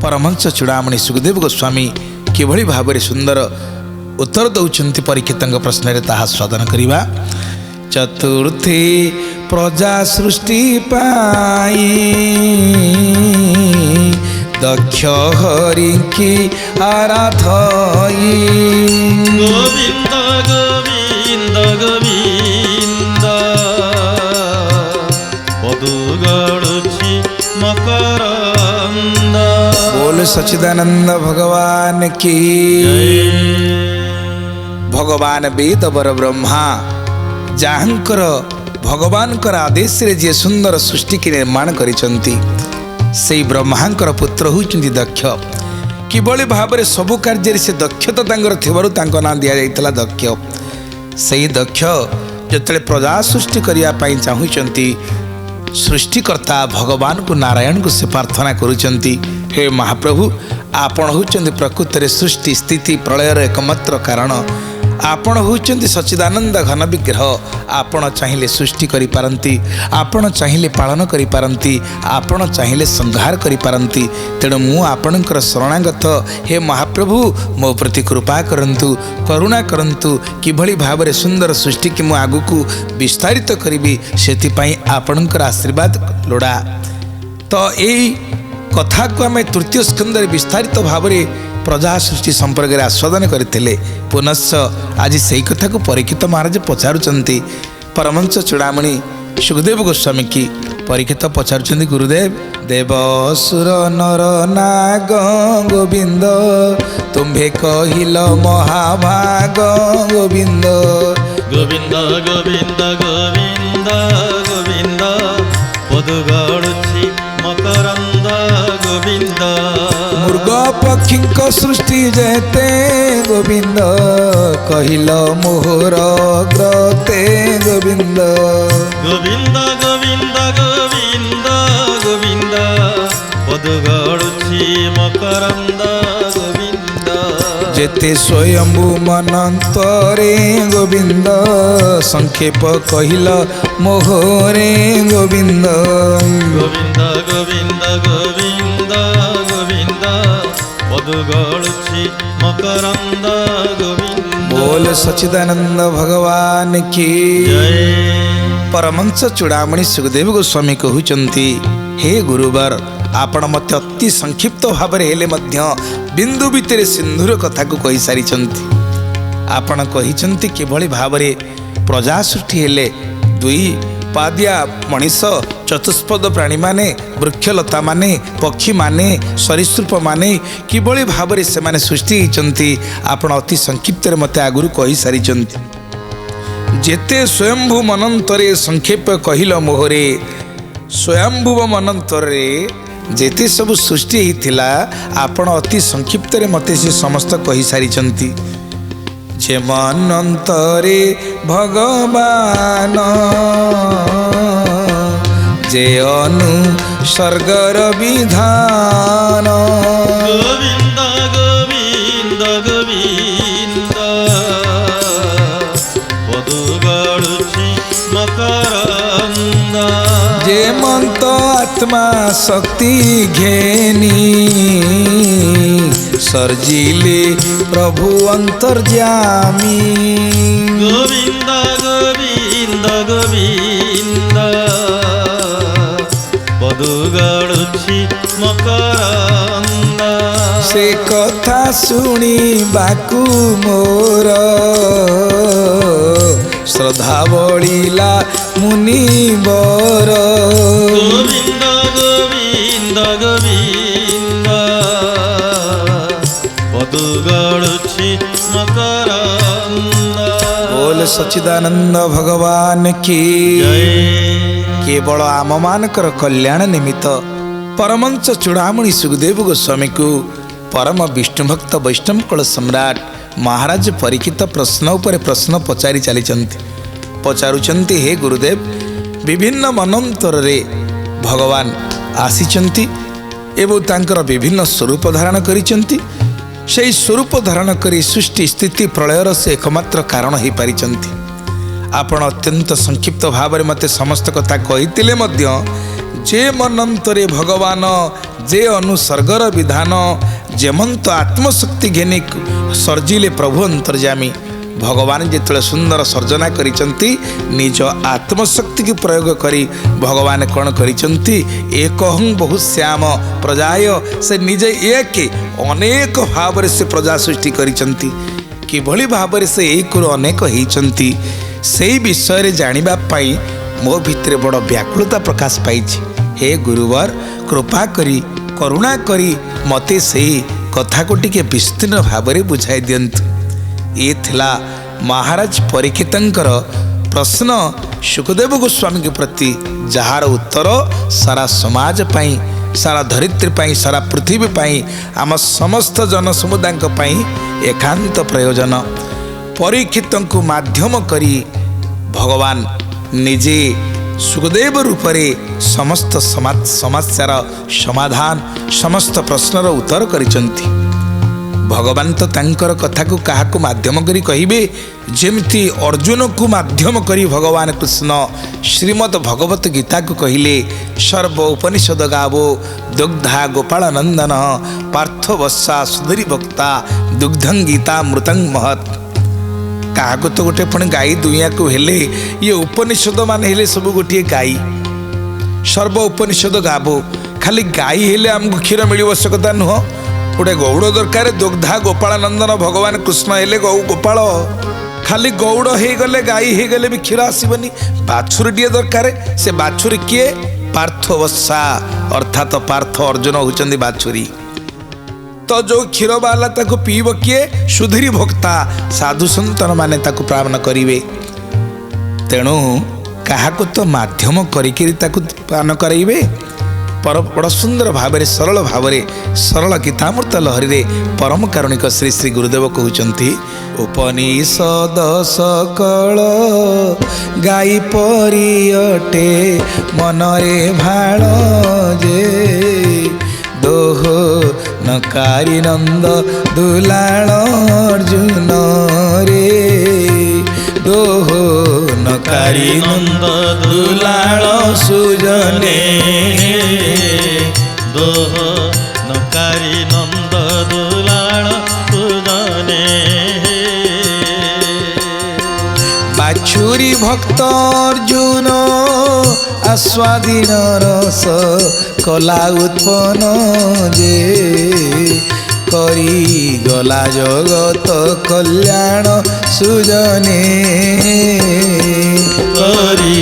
परमहंस चूड़ामणि सुखदेव गोस्वामी किभଳି भाବରେ सुंदर उत्तर दौरान परीक्षित प्रश्न ताहा स्वादन करवा। चतुर्थी प्रजा सृष्टि पाई दक्ष हरि की आराधई। गोविंद गोविंद गोविंद पदुगड़ुछि मकरंद। बोल सच्चिदानंद भगवान की। भगवान वेद बर ब्रह्मा जहाँकर भगवान आदेश रे जे सुंदर सृष्टि की निर्माण करिसंती से ब्रह्मांकर पुत्र होइचंती दक्ष। किभଳି भाବରେ ସବୁ କାର୍ଯ୍ୟରେ से दक्षता तांकर थिबारु तांको नाम दिया जाइतला दक्ष। सेही दक्ष जतले प्रजा सृष्टि करिया पई चाहुचंती सृष्टिकर्ता भगवान को नारायण को से प्रार्थना करुचंती, हे महाप्रभु आपण होचंती प्रकृति रे सृष्टि स्थिति प्रलयर एकमात्र कारण। आपण होचंती सच्चिदानंद घन विग्रह। आपण चाहिए सृष्टि करि पारंती, आपण चाहिए पालन करि पारंती, आपण चाहिए संहार करि पारंती। तेणु मु आपणकर शरणागत, हे महाप्रभु मो प्रति कृपा करंतु, करुणा करंतु। किभଳି भाବରେ सुंदर सृष्टि कि मु आगुकु विस्तारित करिबी सेति आपणकर आशीर्वाद लोड़ा। तो यही कथा को आम तृतीय स्कंद विस्तारित भावरे प्रजा सृष्टि संपर्क में आस्वादन करते। पुनश्च आज से कथा को परीक्षित महाराज पचारुचंती परमहंस चूड़ामणि सुखदेव गोस्वामी की। परीक्षित पचारुचंती गुरुदेव देवसुर नर नाग गोविंद तुम्भे कहिल महाभाग गोविंद। गोविंद गोविंद गोविंद गोविंद पदुगड़ुछि मकरंद गोविंद। मृग पक्षी सृष्टि जेते गोविंद कहिल मोहर ग्रते गोविंद। गोविंद गोविंद गोविंद गोविंद पदुगड़ुछि मकरंद गोविंद। जेते स्वयंभू मनंतरे गोविंद संक्षेप कहिल मोहरे गोविंद। गोविंद गोविंद गोविंद गोविंद पदुगड़ुछि मकरंद गोविंद। बोल सच्चिदानंद भगवान की। परमहंस चूड़ामणि सुखदेव गोस्वामी कहउचंती, हे गुरुवर आपण मते अति संक्षिप्त भाव बिंदु भितर सिंधुर कथा को कही सारी। आपण कही किभଳି भावरे प्रजा सृष्टि हेले दुई पादिया मनीष चतुष्पद प्राणी माने वृक्षलता माने पक्षी माने सरीसृप माने किभଳି भावरे से माने सृष्टि होती आपण अति संक्षिप्त मते आगुरु कही सारी। जेते स्वयंभू मनंतरे संक्षेप कहिल मोहरे। स्वयंभुव मनंतरे जेते सब सृष्टि होता आपण अति संक्षिप्त मते से समस्त कही सारी। जे मनंतरे भगवान जे अनु स्वर्गर विधान। गोविंद गोविंद गोविंद पदुगड़ुछि मकरंद। जे मंत आत्मा शक्ति घेनी सर्जिले प्रभु अंतर्यामी। गोविंद गोविंद गोविंद पदुगड़ुछि मकरंद। से कथा शुणी बाकु मोर श्रद्धा बढ़िला मुनिवर। गोविंद गोविंद गोविंद पदुगड़ुछि मकरंद। बोल सच्चिदानंद भगवान की। केवल आम मानकर कल्याण निमित्त परमहंस चूड़ामणि सुखदेव गोस्वामी को परम विष्णु भक्त वैष्णव कुल सम्राट महाराज परीक्षित प्रश्न उपर प्रश्न पचारि चलीचंती। पचारुचंती, हे गुरुदेव विभिन्न मनंतर रे भगवान आसीचंती एवं तांकर विभिन्न स्वरूप धारण करिचंती। सेही स्वरूप धारण करी सृष्टि स्थिति प्रलयर से एकमात्र कारण हो पारिचंती। आपण अत्यंत संक्षिप्त भाव में मते समस्त कथा कही जे मनंतरे भगवान जे अनुसर्गर विधान जेमंत आत्मशक्ति घेनी सर्जिले प्रभु अंतर्जामी भगवान जिते सुंदर सर्जना करिसंती निज आत्मशक्ति की प्रयोग करी भगवान कौन करिसंती एक बहु श्याम प्रजाय से निजे एक अनेक भाव से प्रजा सृष्टि करिसंती किभली भाव से एक अनेक होइचंती से विषय जानिबा पाई मो भितर बड़ व्याकुलता प्रकाश पाई। हे गुरुवर कृपा करी करुणा करी मते सही कथा को टिके विस्तीर्ण भाव में बुझाई दियंतु। ये थिला महाराज परीक्षितंकर प्रश्न सुखदेव गोस्वामी के प्रति जार उत्तर सारा समाज पाई सारा धरित्री पाई सारा पृथ्वी पाई आम समस्त जन समुदाय पाई एकांत प्रयोजन। परीक्षित को माध्यम करी भगवान निजे सुखदेव रूपरे समस्त समस्यार समाधान समस्त प्रश्नर उत्तर करिसंती। भगवान तो तांकर कथा को काहाकू माध्यम करी कहिबे जेमती अर्जुन को माध्यम करी भगवान कृष्ण श्रीमद् भगवत गीता को कहिले सर्व उपनिषद गावो दुग्धा गोपाल नंदन पार्थ वत्सा सुधरी भक्ता दुग्धं गीता मृतं महत्। काहाको तो गोटे पुणी गाई दुनिया को हेले ये उपनिषद मान हेले सब गोटे गाई सर्व उपनिषद गावो खाली गाई हेले आमको क्षीर मिल से कथा नुह गोटे गौड़ दरकार दुग्धा गोपाल नंदन भगवान कृष्ण हेले गौ गोपाल खाली गौड़ हो गले गाई हो गले भी क्षीर आसबनी बाछुरीटे दरकार से बाछुरी किए पार्थ वत्सा अर्थात पार्थ अर्जुन होचंदी बाछुरी तो जो क्षीर बाला ताको पीब किए सुधीरी भक्ता साधु संतन माने ताको प्राण करिवे तेणु काहाको तो माध्यम करिके ताको पान कराइबे पर बड़ सुंदर भाव सरल गीतामृत लहरी रे परम कारुणिक श्री श्री गुरुदेव कहउचंती उपनिषद सकल गाई परी अटे मनरे भाण जे दोह नकारी नंद दुलाल अर्जुन रे दोह नकारी नंद दुलाल सुजने दोह नकारी नंद दुलाल सुजने बाछुरी भक्त अर्जुन आस्वादीन रस कला उत्पन्न जे करी गला जगत कल्याण सुजने करी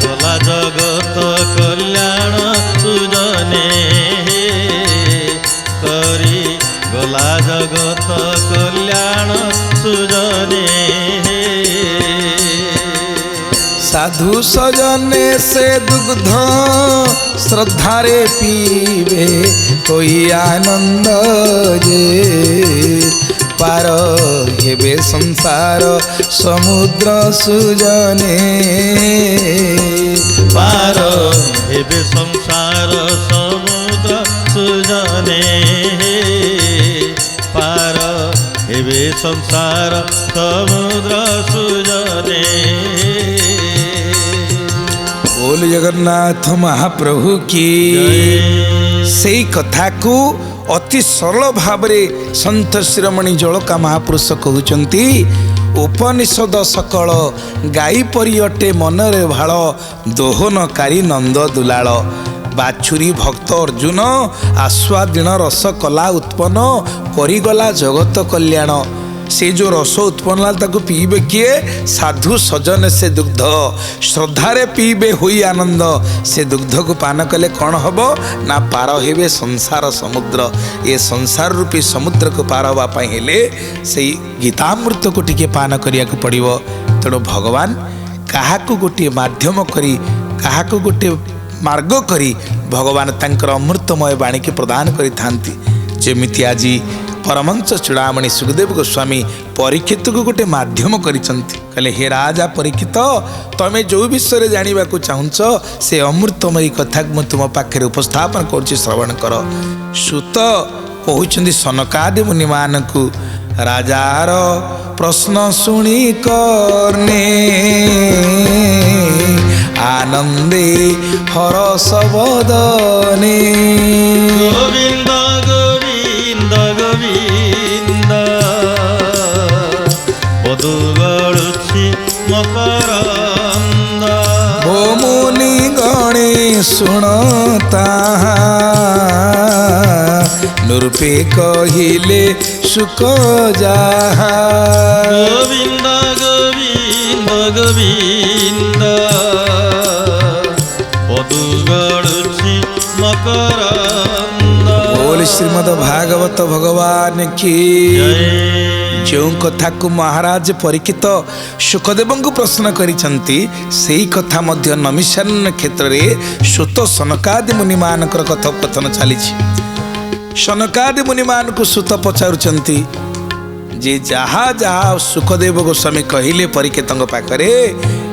गला जगत कल्याण सुजने करी गला जगत कल्याण सुजने साधु सजने से दुग्ध श्रद्धारे पीबे कोई आनंद जे पार हेबे संसार समुद्र सुजने पार हेबे संसार समुद्र सुजने पार हेबे संसार समुद्र सुजने। बोल जगन्नाथ महाप्रभु की सेई कथा को अति सरल भाव संत शिरोमणि जलका महापुरुष कहउचंती उपनिषद सकल गाई परी अटे मनरे भाल दोहनकारी नंद दुलाल बाछुरी भक्त अर्जुन आस्वादीन रस कला उत्पन्न करिगला जगत कल्याण से जो रस उत्पन्न ताको पीबे किए साधु सजन से दुग्ध श्रद्धारे पीबे हुई आनंद से दुग्ध को पान कले कौन हम ना पार हेबे संसार समुद्र ये संसार रूपी समुद्र को पार होगा हेले से गीतामृत को टिके पान करिया को पड़िबो। तेणु भगवान काहाको गोटे माध्यम करी काहाको गोटे मार्ग करी भगवान तांकर अमृतमय बाणी के प्रदान करि थांती। जेमिति आज परमंश चूड़ामणि सुखदेव गोस्वामी परीक्षित को गोटे माध्यम करिसंती कहले हे राजा परीक्षित तमे जो विषय जानिबा को चाहुंच से अमृतमयी कथा को तुम पाखे उपस्थापन कर श्रवण कर। सुत कहउचंदी सनकादि मुनि मानकु राजार प्रश्न सुनी करने आनंदे हरस बदने गोविंद गोविंद गोविंद पदु गळुछि मकरंद मुनि गणे सुनता नृपे कहिले सुख जाहा गोविंद गोविंद गोविंद पदु गळुछि मकरंद बोल श्रीमद भागवत भगवान की जय जो कथा को महाराज परीक्षित सुखदेव को प्रश्न करिसंती सेही कथा मध्य नमिषारण्य क्षेत्र में सुत सनकादि मुनि मानकर कथोपकथन चली सनकादि मुनि मान को सुत पचारुचंती जे जहा जहा सुखदेव गोस्वामी कहले परीक्षित पाखरे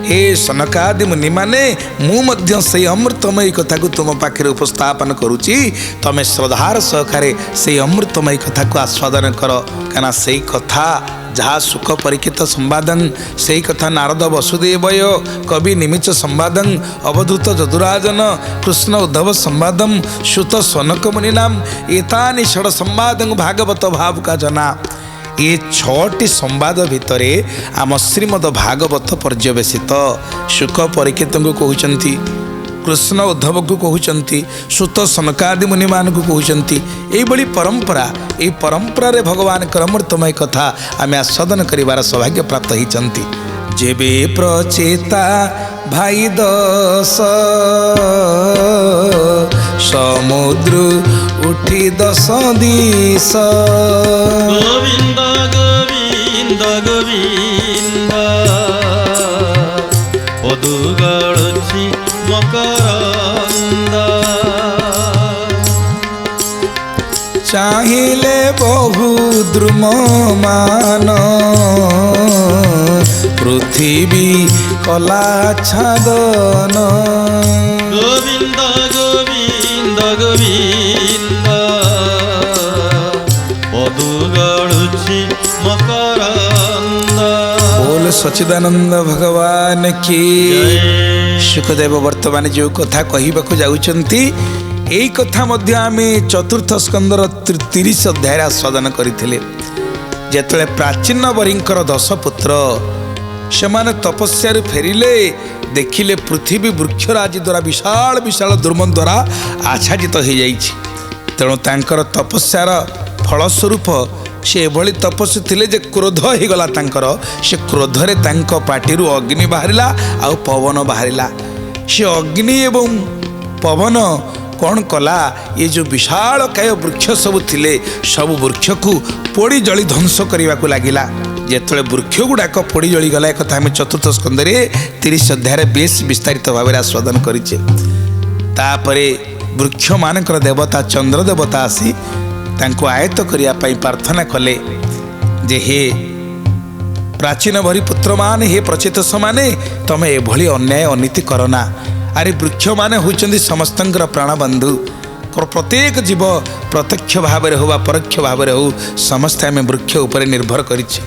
हे सनकादि मुनि माने मु मध्य से अमृतमयी कथा को तुम पाखे उपस्थापन करुची तमें श्रद्धार सहकारे से अमृतमयी कथा को आस्वादन कर कहना से कथा जहाँ सुख परीक्षित संवादन से कथा नारद वसुदेवय कवि निमिष संवादन अवधूत जदुराजन कृष्ण उद्धव संवादम सुत सनक मुनि नाम एतानि षड संवादं भागवत भाव का जना ये 6टी संवाद भितर आम श्रीमद भागवत पर्यवेसित सुख परीक्षित को कहते कृष्ण उद्धव को कहते सुत सनकादि मुनि मान को कहते यही परंपरा ये परंपरा रे भगवान अमृतमय कथा आम आस्वादन करिवार सौभाग्य प्राप्त होती जेबे प्रचेता भाई दस समुद्र उठी 10 दिश गोविंद गोविंद गोविंद पदु गळुछि मकरंद चाहिले बहु द्रुम मान पृथ्वी कला छादन गोविंद गोविंद गोविंद पदु गळुछि मकरंद बोल सच्चिदानंद भगवान की जय सुखदेव वर्तमान जो कथा कहवाक जाउचंती एई कथा मध्य आमे चतुर्थ स्कंदर 30 अध्याय आस्वादन करथिले जेतले प्राचीन वरिंकर 10 पुत्र सेमाने तपस्या फेरिले देखिले पृथ्वी वृक्षराजी द्वारा विशाल विशाल दुर्मन द्वारा आच्छादित हो जाइछि तेणु तांकर तपस्यार फलस्वरूप से एभली तपस्वी थिले जे क्रोध हो गला तांकर से क्रोधरे तांको पाटिरु अग्नि बाहरिला आउ पवन बाहरिला से अग्नि एवं पवन कौन कला ये जो विशाल काय वृक्ष सब थिले सब वृक्ष को पोड़ी जली ध्वंस करने को लगिला जेतले वृक्ष गुड़ाक पोड़ी जली गला एक कथा हमें चतुर्थ स्कंदरे 30 अध्याय बेस विस्तारित भाव में आस्वादन करिचे तापरे वृक्ष मानकर देवता चंद्र देवता आसी तांको आयत करिया पई प्रार्थना कले जे हे प्राचीन भरी पुत्र मान हे प्रचेत समाने तमे एभली अन्याय अनीति करना अरे वृक्ष माने होचंदी समस्तंकर प्राणबंधु प्रत्येक जीव प्रत्यक्ष भाव में हो परोक्ष भाव में हो समस्त आम वृक्ष उपर निर्भर करिछि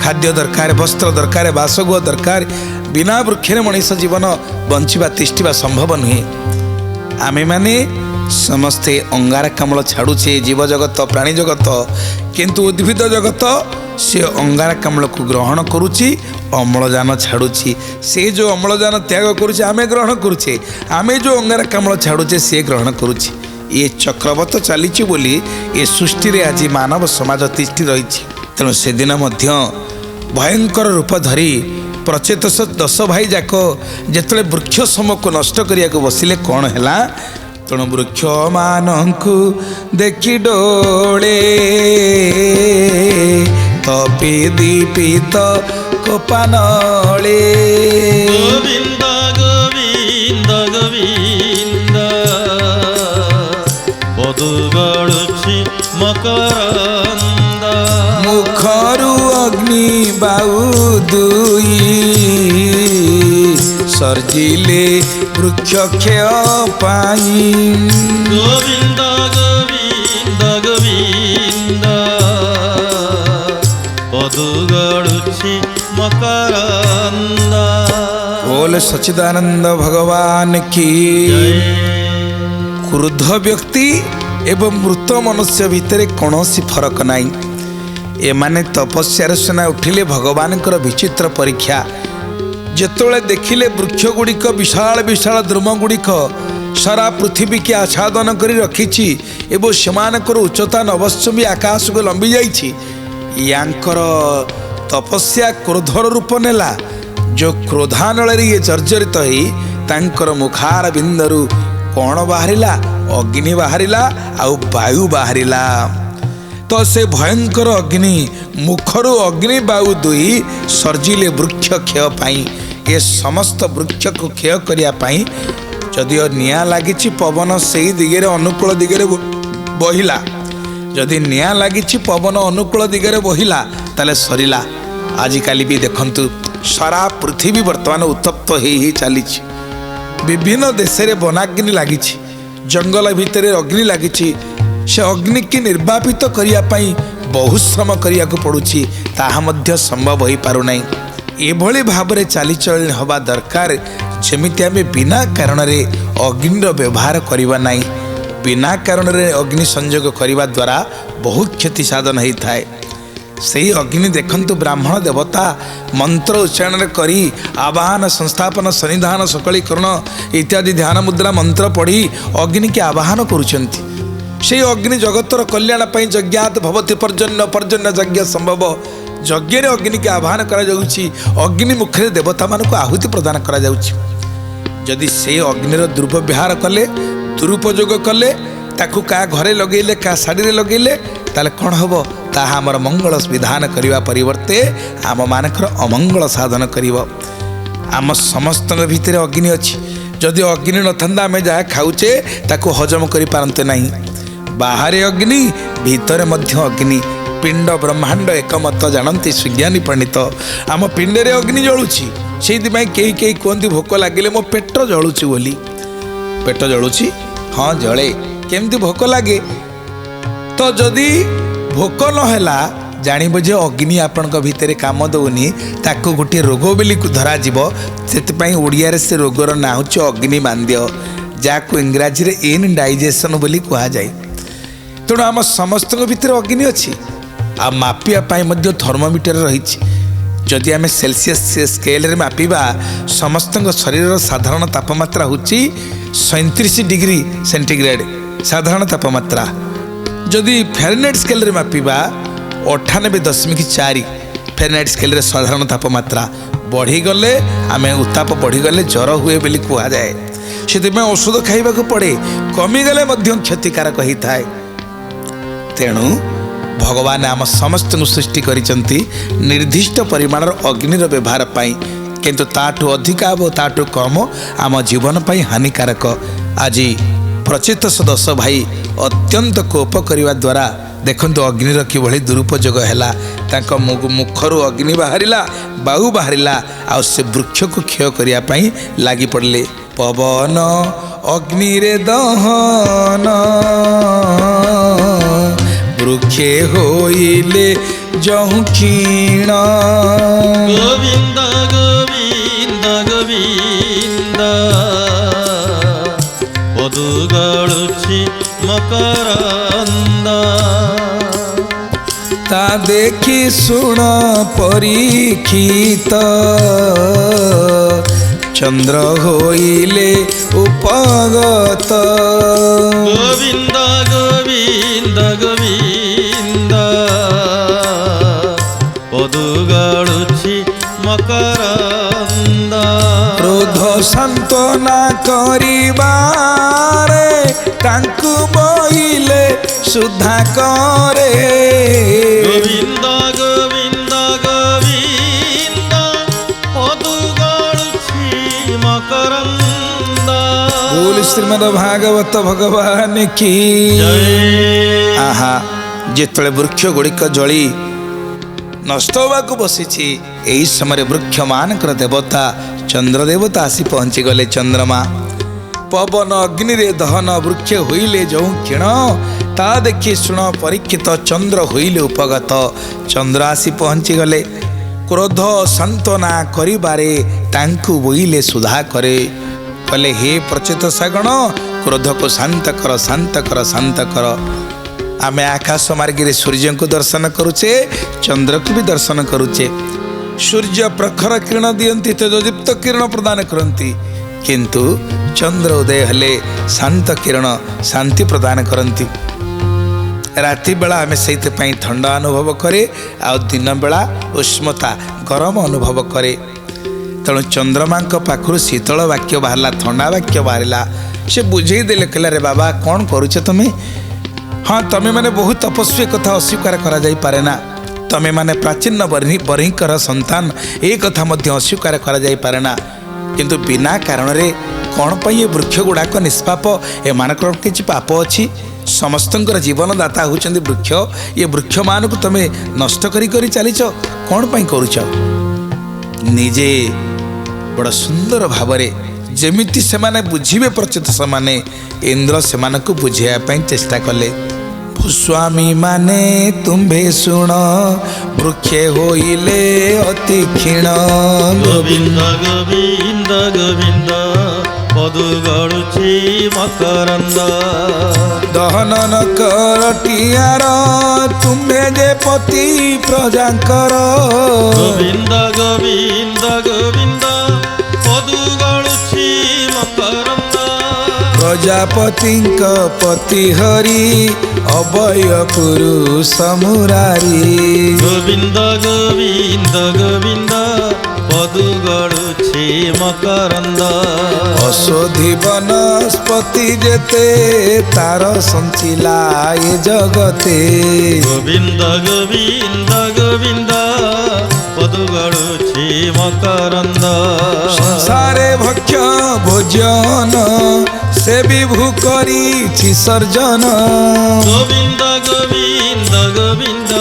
खाद्य दरकार वस्त्र दरकार बासगृह दरकार बिना वृक्ष मनीष जीवन बंचिबा तिष्ठिबा संभव नुहे आमे माने समस्ते अंगारकाम्ल छाड़ुचे जीव जगत प्राणी जगत किंतु उद्भिद जगत से अंगारकाम्ल को ग्रहण करुच्ची अम्लजान छाड़ुची से जो अम्लजान त्याग करुचे आमे ग्रहण करुचे आमे जो अंगारकाम्ल छाड़ुचे से ग्रहण करुची ये चक्रवत चली बोली ये सृष्टि रे आज मानव समाज तिष्ठि रही तेणु से दिन मध्य भयंकर रूप धरी प्रचेत 10 भाई जाक जिते वृक्ष सम को नष्ट करने को बसिले कौन है तेणु वृक्ष मानू देखी डोले तपी दीपित कोपानले गोविंद गोविंद गोविंद पदु गळुछि मकरंद मुखरु अग्नि बाऊ दुई सर्जिले वृक्ष क्षय पाई गोविंद गोविंद गोविंद पदु गळुछि मकरंद बोल बोले सच्चिदानंद भगवान की। क्रुद्ध व्यक्ति एवं मृत मनुष्य भितर कौन फरक नाई। एमाने तपस्यार सुना उठिले भगवान विचित्र परीक्षा। जेतोले देखिले वृक्ष गुड़िक विशाल विशाल द्रुम गुड़िक सारा पृथ्वी के आच्छादन करी रखिछि एवं सेमानकर उच्चता नवस्वी आकाश को लंबी जाइछि। यांकर तपस्या क्रोधर रूप नेला। जो क्रोधानल ये जर्जरित ही तांकर मुखार बिंदरु कौन बाहरिला? अग्नि बाहरिला आउ वायु बाहरिला। तो से भयंकर अग्नि मुखरु अग्नि वायु दुई सर्जिले वृक्ष क्षय पाई। ये समस्त वृक्ष को क्षय करिया पाई जदिओ निया लागिछि पवन से दिगरे अनुकूल दिगरे बहिला। जदि निया लागिछि पवन अनुकूल दिगरे बहिला ताले सरिला। आजिकाली भी देखंतु सारा पृथ्वी वर्तमान उत्तप्त ही चलीछि। विभिन्न देश रे वनाग्नि लागिछि, जंगल भितर अग्नि लागिछि। से अग्नि की निर्वापित करिया पाई बहु श्रम करिया को पड़ुछि, ताहा मध्य संभव होई पारु नाही। एभली भाबरे चालीचलन हवा दरकार जेमिति आमे बिना कारण रे अग्निर व्यवहार करिबा नाही। बिना कारण रे अग्नि संयोग करिबा द्वारा बहुत क्षति साधन होई थाए। सही अग्नि देखंतु ब्राह्मण देवता मंत्र उच्चारण करी आवाहन संस्थापन सन्निधान सकलीकरण इत्यादि ध्यान मुद्रा मंत्र पढ़ी अग्नि के आवाहन करुचंती। से अग्नि जगतर कल्याण पाई यज्ञात भवति पर्जन्य पर्जन्य यज्ञ संभव। यज्ञ अग्नि के आह्वान करा जाउछि। अग्नि मुखरे देवता मान को आहुति प्रदान करा जाउछि। जदि से अग्निर दुर्व्यवहार कले दुरुपयोग कले ताकू का घरे लगेले का शाड़ी लगेले ताले कौन हम ताहा आमर मंगल विधान करने परिवर्ते आम मानकर अमंगल साधन करिव। आम समस्त भितर अग्नि अच्छी। जदि अग्नि नथंदा आम जहाँ खाऊचे ताकू हजम करि पारंते नहीं। बाहर अग्नि भितर मध्य अग्नि। पिंड ब्रह्मांड एकमत जानती सुज्ञानी पंडित। आम पिंडे अग्नि जलुची से कई कई कहती भोक लगे मो पेट जलुची बोली। पेट जलुची हाँ जले केमती भोक लगे। तो जदि भोक नहला जानिब जे अग्नि आपण भितर काम दौनी ताको गोटे रोग बोली धरा से ओडिया से रोगर ना हूँ अग्नि मांद्य जहाँ इंग्राजी रे इनडाइजेशन बोली कह जाए। तेणु आम समस्त भितर अग्नि अच्छी। आ मापिया थर्मोमीटर रही। जदि आम सेल्सियस स्केल रे मापिबा समस्त शरीर साधारण तापमात्रा होची 37 डिग्री सेंटीग्रेड साधारण तापमात्रा। जदि फेरेनहाइट स्केल रे मापिबा 98.4 फेरेनहाइट स्केल रे साधारण तापमात्रा। बढ़ीगले आम उत्ताप बढ़ीगले ज्वर हुए बोली कह जाए। से औषध खाइबा को पड़े कमिगले क्षतिकारक होता है। तेणु भगवान आम समस्त सृष्टि करिसंती निर्दिष्ट परिमाणर अग्निर व्यवहार पाई। किंतु ताठू अधिक आब ताठू कम आम जीवन पाई हानिकारक। आज प्रचेत दश भाई अत्यंत कोप करने द्वारा देखंतु अग्निर किभଳି दुरुपयोग हैला। तांको मुखरु अग्नि बाहरिला वायु बाहरिला आ से वृक्ष को क्षय करिया पाई लागी पड़ले। पवन अग्नि रे दहन वृक्षे होइले जहु क्षीण। गोविंद गोविंद गोविंद पदु गळुछि मकरंद। ता देखी सुण परीक्षित चंद्र होइले उपगत। गोविंद गोविंद गोविंद पदु गळुछि मकरंद। क्रोध सांत्वना करिबारे तांकु बहिले सुधा करे। गोविंद गोविंद गोविंद पदु गळुछि मकरंद। बोल श्रीमद् भागवत भगवान की जय। आहा जेतले वृक्ष गुड़िक जली नष्ट होवाकू बसी यही समय वृक्ष मानकर देवता चंद्र देवता आसी पहुंची गले। चंद्रमा पवन अग्नि रे दहन वृक्ष होइले जो क्षीण। ता देखी शुण परीक्षित चंद्र होइले उपगत। चंद्र आसी पहुंची गले। क्रोध सांत्वना करिबारे तांकु बोइले सुधा करे। कहले हे प्रचित सगण क्रोध को शांत कर शांत कर शांत कर। आमे आकाश मार्गे सूर्य को दर्शन करुचे चंद्र को भी दर्शन करुचे। सूर्य प्रखर किरण दियंती तेजदीप्त किरण प्रदान करती किंतु चंद्र उदय हेले शांत किरण शांति प्रदान करती। राति बेला आमे से ठंडा अनुभव करे आ दिन बेला उष्मता गरम अनुभव करे। तेणु चंद्रमा पाखु शीतल वाक्य बाहरला ठंडा वाक्य बाहरला से बुझेदेले कहला रे बाबा कौन करुचे तुम्हें। हाँ तमें मैंने बहुत तपस्वी कथा अस्वीकार करा जाई पारे ना। तमें मैंने प्राचीन बरहीकर संतान ए कथा मध्य अस्वीकार करा जाई पारे ना। किंतु बिना कारण रे कौन पर ये वृक्ष गुड़ाक निष्पाप एमानकर किछि पाप अछि। समस्तंकर जीवनदाता होचंदी वृक्ष। ये वृक्ष मान को तमें नष्ट करी चलीच कौन पाई करूच। निजे बड़ सुंदर भावरे जेमिति से माने बुझिबे प्रचित समाने इंद्र से माने को बुझाया पाई चेष्टा कले। भूस्वामी माने तुम्भे शुण वृक्षे होइले अति क्षीण। गोविंद गोविंद गोविंद पदु गड़ुछि मकरंद। दहन न करटियार तुम्भे जे पति प्रजाकर। गोविंद गोविंद गोविंद पदु गड़ुछि मकरंद। प्रजापतिंक पति हरि अभय पुरुष मुरारी। गोविंद गोविंद गोविंद पदु गड़ुछि मकरंद। औषधि वनस्पति जेते तार संचिला ये जगते। गोविंद गोविंद गोविंद पदु गड़ुछि मकरंद। संसारे भक्ष भोजन से विभु करी सर्जन। गोविंद गोविंद गोविंद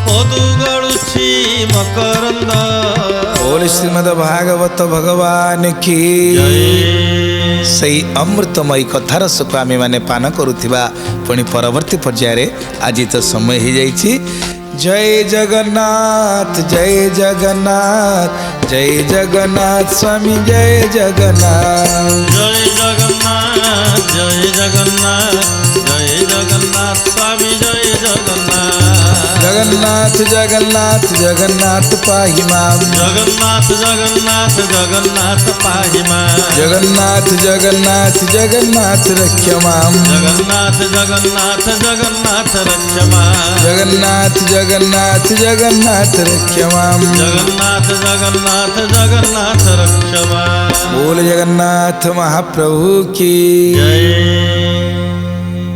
पदु गड़ुछि मकरंद। बोल श्रीमद् भागवत भगवान की जय। सही अमृतमयी कथार सुख आमे माने पान करुथिबा पुणी परवर्ती पर्याय आज तो समय हो जाइछि। जय जगन्नाथ जय जगन्नाथ जय जगन्नाथ स्वामी जय जगन्नाथ। जय जगन्नाथ जय जगन्नाथ जय जगन्नाथ स्वामी जय जगन्नाथ। जगन्नाथ जगन्नाथ जगन्नाथ पाहि मां। जगन्नाथ जगन्नाथ जगन्नाथ पाहि मां। जगन्नाथ जगन्नाथ जगन्नाथ रक्ष मां। जगन्नाथ जगन्नाथ जगन्नाथ रक्ष मां। जगन्नाथ जगन्नाथ जगन्नाथ रक्ष मां। जगन्नाथ जगन्नाथ जगन्नाथ रक्ष मां। बोल जगन्नाथ महाप्रभु की जय।